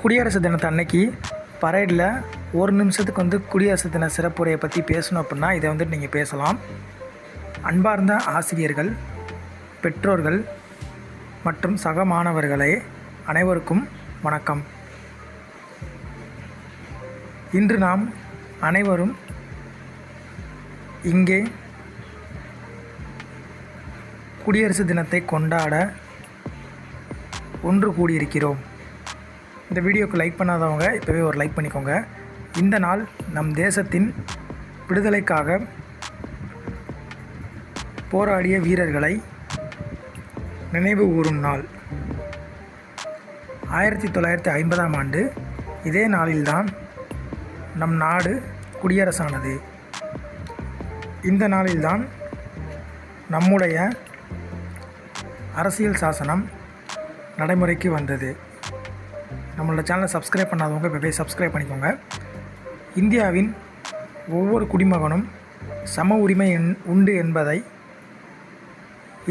குடியரசு தினத்தை அன்னைக்கு பரேடில் ஒரு நிமிஷத்துக்கு குடியரசு தின சிறப்புரையை பற்றி பேசணும் அப்படின்னா இதை நீங்கள் பேசலாம். அன்பார்ந்த ஆசிரியர்கள், பெற்றோர்கள் மற்றும் சக மாணவர்களே அனைவருக்கும் வணக்கம். இன்று நாம் அனைவரும் இங்கே குடியரசு தினத்தை கொண்டாட ஒன்று கூடியிருக்கிறோம். இந்த வீடியோக்கு லைக் பண்ணாதவங்க இப்போவே ஒரு லைக் பண்ணிக்கோங்க. இந்த நாள் நம் தேசத்தின் விடுதலைக்காக போராடிய வீரர்களை நினைவு கூறும் நாள். 1950ஆம் ஆண்டு இதே நாளில்தான் நம் நாடு குடியரசானது. இந்த நாளில்தான் நம்முடைய அரசியல் சாசனம் நடைமுறைக்கு வந்தது. நம்மளோட சேனலை சப்ஸ்கிரைப் பண்ணாதவங்க இப்போ போய் சப்ஸ்கிரைப் பண்ணிக்கோங்க. இந்தியாவின் ஒவ்வொரு குடிமகனும் சம உரிமை உண்டு என்பதை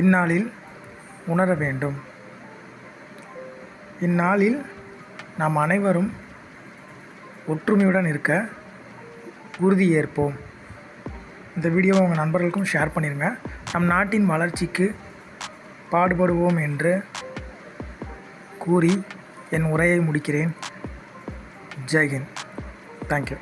இந்நாளில் உணர வேண்டும். இந்நாளில் நாம் அனைவரும் ஒற்றுமையுடன் இருக்க உறுதியேற்போம். இந்த வீடியோவை உங்கள் நண்பர்களுக்கும் ஷேர் பண்ணிடுங்க. நம் நாட்டின் வளர்ச்சிக்கு பாடுபடுவோம் என்று கூறி என் உரையை முடிக்கிறேன். ஜெய் ஹிந்த். தேங்க்யூ.